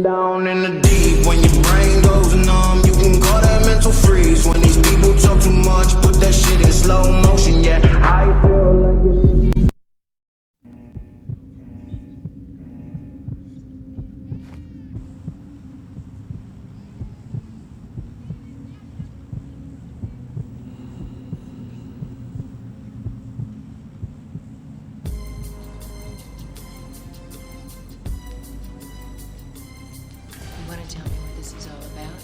Down in the deep, when your brain goes numb, you can call that mental freeze. When these people talk too much, put that shit in slow motion. Yeah, I feel like it. Want to tell me what this is all about?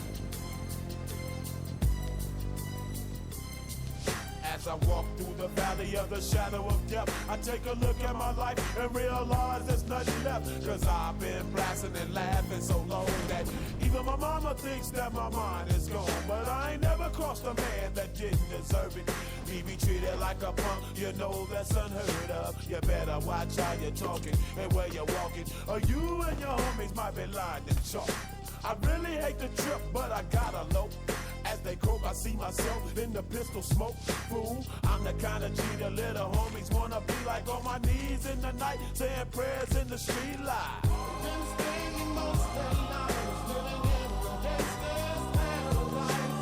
As I walk through the valley of the shadow of death, I take a look at my life and realize there's nothing left. Cause I've been blasting and laughing so long that even my mama thinks that my mind is gone. But I ain't never crossed a man that didn't deserve it. Me be treated like a punk, you know that's unheard of. You better watch how you're talking and where you're walking, or you and your homies might be lying in chalk. I really hate the trip, but I gotta low. As they croak, I see myself in the pistol smoke. Fool, I'm the kind of G the little homies wanna be like, on my knees in the night, saying prayers in the street light. Been staying most of the lives, living in the gangster's paradise.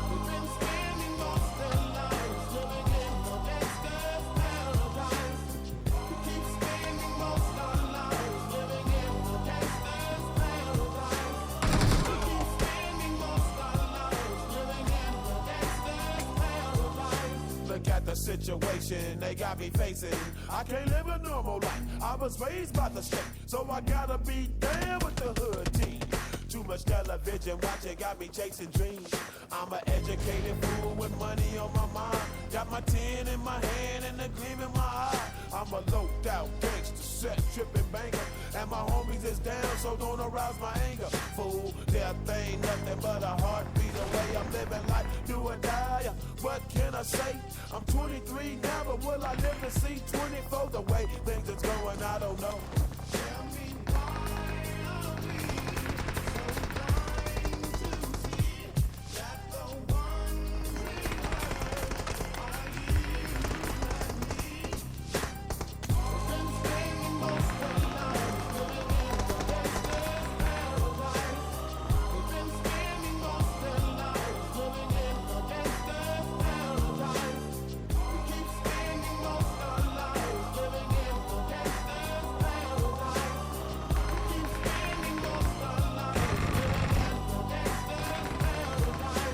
We've been spending most of the lives, living in the gangster's paradise. We keep spending most of our lives, living in the gangster's paradise. We keep spending most of our lives, living in the gangster's paradise. Look at the situation they got me facing. I can't live a normal life. I was raised by the state, so I gotta be down with the hood team. Too much television watching got me chasing dreams. I'm an educated fool with money on my mind. Got my 10 in my hand and a gleam in my eye. I'm a loped out gangster, set tripping banker, and my homies is down, so don't arouse my anger. Fool, death ain't nothing but a heartbeat away. I'm living life, do or die. What can I say? I'm 23 now, but will I live to see 24? The way things is going, I don't know. Tell me why are we so blind to see that the ones we hurt are you and me? We've been spending most of our lives living in the gangster's paradise. We've been spending most of our lives living in the gangster's paradise. We keep spending most of our lives living in the gangster's paradise. We keep spending most of our lives living in the gangster's paradise.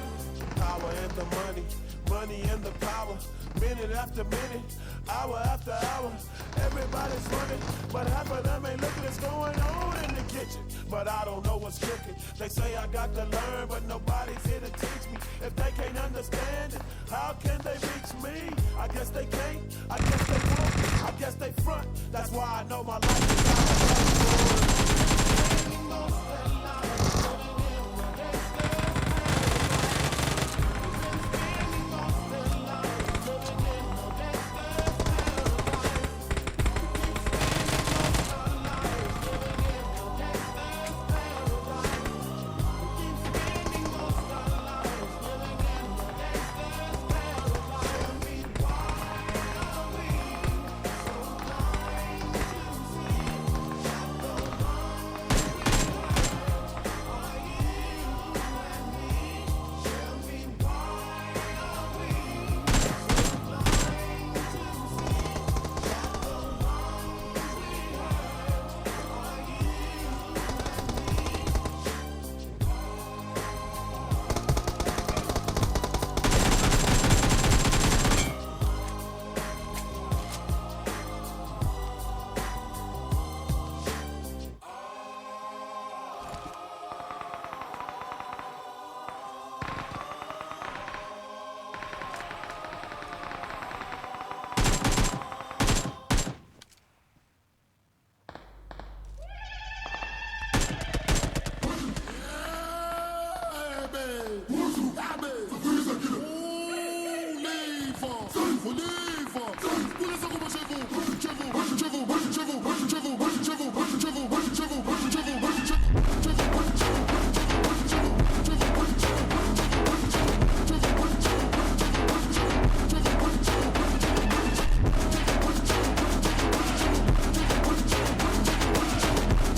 Power and the money, money and the power. Minute after minute, hour after hour, everybody's running, but half of them ain't looking what's going on in the kitchen. But I don't know what's cooking. They say I got to learn, but nobody's here to teach me. If they can't understand it, how can they reach me? I guess they can't, I guess they won't, I guess they front. That's why I know my life is out of spending most of their lives living in the gangster's paradise. We've been spending most of their lives living in the gangster's paradise. We keep spending most of our lives living in the gangster's paradise. We keep spending most of our lives living in the gangster's paradise. Tell me why are we so blind to see that the ones we hurt are you and me? Tell me why are we so blind to see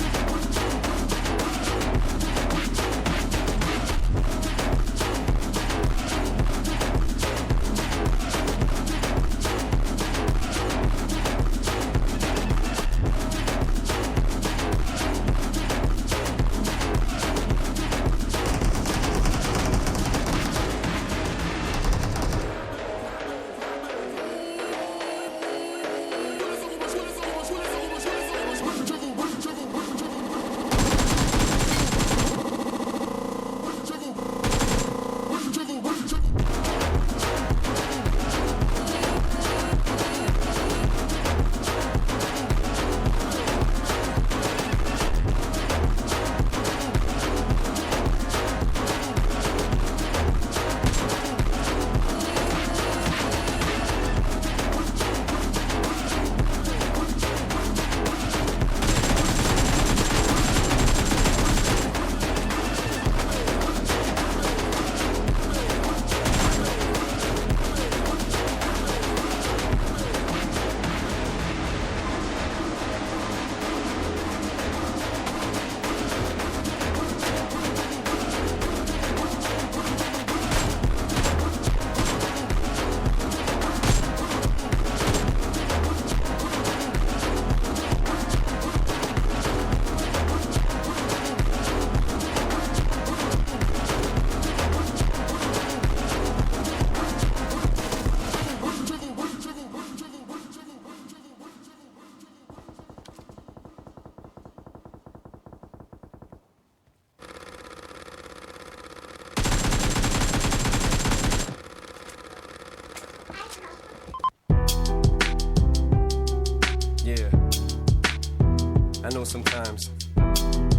that the ones we hurt are you and me? sometimes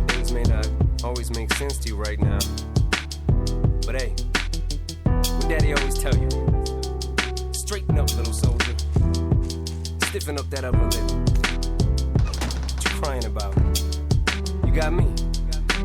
things may not always make sense to you right now. But hey, what Daddy always tell you, straighten up, little soldier. Stiffen up that upper lip. What you crying about? You got me.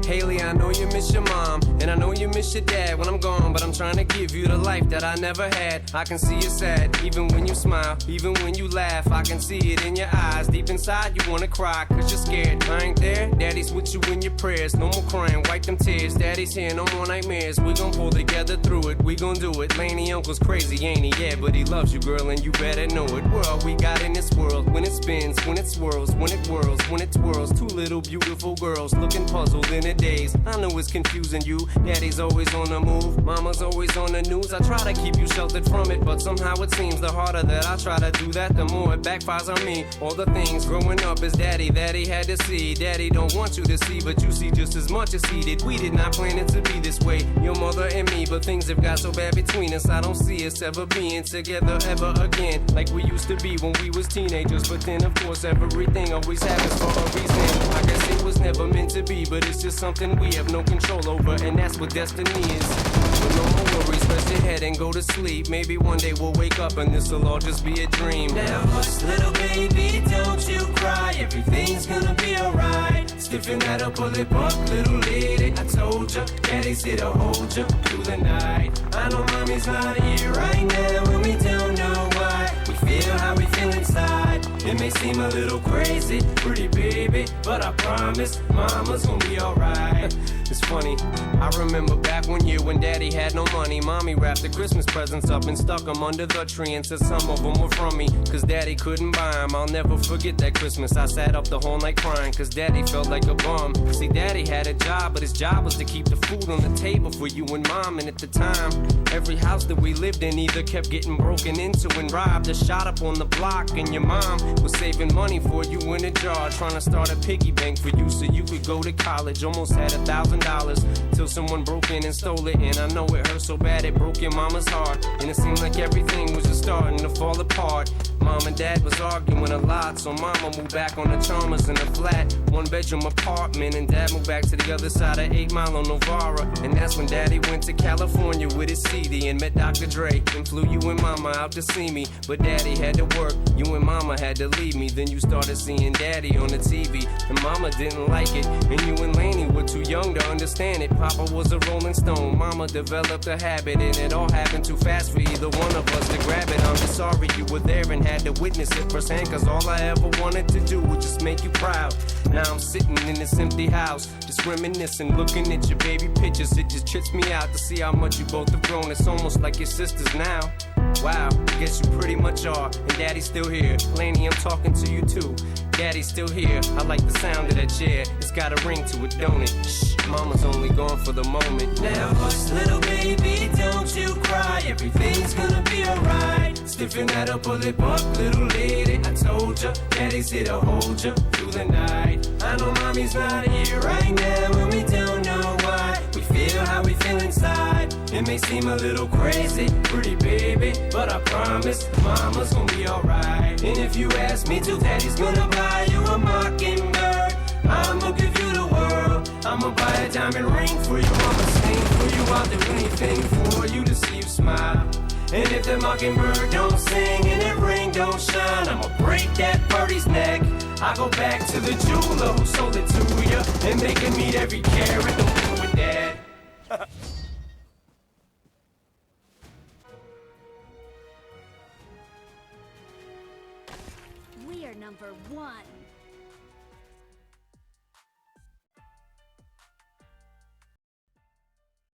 Haley, I know you miss your mom, and I know you miss your dad when I'm gone, but I'm trying to give you the life that I never had. I can see you sad, even when you smile, even when you laugh. I can see it in your eyes, deep inside you wanna cry, cause you're scared. I ain't there, Daddy's with you in your prayers. No more crying, wipe them tears. Daddy's here, no more nightmares. We gon' pull together through it, we gon' do it. Laney uncle's crazy, ain't he? Yeah, but he loves you, girl, and you better know it. We're all we got in this world, when it spins, when it swirls, when it whirls, when it twirls. Two little beautiful girls looking puzzled in a daze. I know it's confusing you. Daddy's always on the move, mama's always on the news. I try to keep you sheltered from it, but somehow it seems the harder that I try to do that, the more it backfires on me. All the things growing up as daddy that he had to see, Daddy don't want you to see, but you see just as much as he did. We did not plan it to be this way, your mother and me, but things have got so bad between us. I don't see us ever being together ever again, like we used to be when we was teenagers. But then of course everything always happens for a reason. I guess it was never meant to be, but it's just something we have no control over, and that's what destiny is. But no more worries, rest your head and go to sleep. Maybe one day we'll wake up and this'll all just be a dream. Now hush, little baby, don't you cry. Everything's gonna be alright. Stiffen that upper lip up, little lady. I told ya, Daddy's here to hold ya through the night. I know mommy's not here right now, and we don't know why. We feel how we feel inside. It may seem a little crazy, pretty baby, but I promise mama's gonna be alright. It's funny, I remember back one year when Daddy had no money. Mommy wrapped the Christmas presents up and stuck them under the tree and said some of them were from me, cause Daddy couldn't buy them. I'll never forget that Christmas. I sat up the whole night crying, cause Daddy felt like a bum. See, Daddy had a job, but his job was to keep the food on the table for you and Mom. And at the time, every house that we lived in either kept getting broken into and robbed or shot up on the block. And your mom was saving money for you in a jar, trying to start a piggy bank for you so you could go to college. Almost had $1,000 till someone broke in and stole it. And I know it hurt so bad it broke your mama's heart, and it seemed like everything was just starting to fall apart. Mom and Dad was arguing a lot, so Mama moved back on the Chalmers in a flat 1-bedroom apartment, and Dad moved back to the other side of 8 Mile on Novara. And that's when Daddy went to California with his CD and met Dr. Dre and flew you and Mama out to see me. But Daddy had to work, you and Mama had to leave me. Then you started seeing Daddy on the TV, and Mama didn't like it, and you and Laney were too young to understand it. Papa was a Rolling Stone, Mama developed a habit, and it all happened too fast for either one of us to grab it. I'm just sorry you were there and had to witness it firsthand, cause all I ever wanted to do was just make you proud. Now I'm sitting in this empty house, just reminiscing, looking at your baby pictures. It just trips me out to see how much you both have grown. It's almost like your sisters now. Wow, guess you pretty much are, and Daddy's still here. Laney, I'm talking to you too. Daddy's still here, I like the sound of that chair. It's got a ring to it, don't it? Shh, Mama's only gone for the moment. Now hush, little baby, don't you cry. Everything's gonna be alright. Stiffen that upper lip up, little lady. I told ya, Daddy's here to hold ya through the night. I know Mommy's not here right now, and we don't know why. We feel how we feel inside. It may seem a little crazy, pretty baby, but I promise Mama's gonna be alright. And if you ask me to, Daddy's gonna buy you a mockingbird. I'ma give you the world. I'ma buy a diamond ring for you. I'ma sing for you. I'll do anything for you to see you smile. And if the mockingbird don't sing and that ring don't shine, I'ma break that birdie's neck. I go back to the jeweler who sold it to you and make him meet every carat. Don't do it, Dad. We are number one.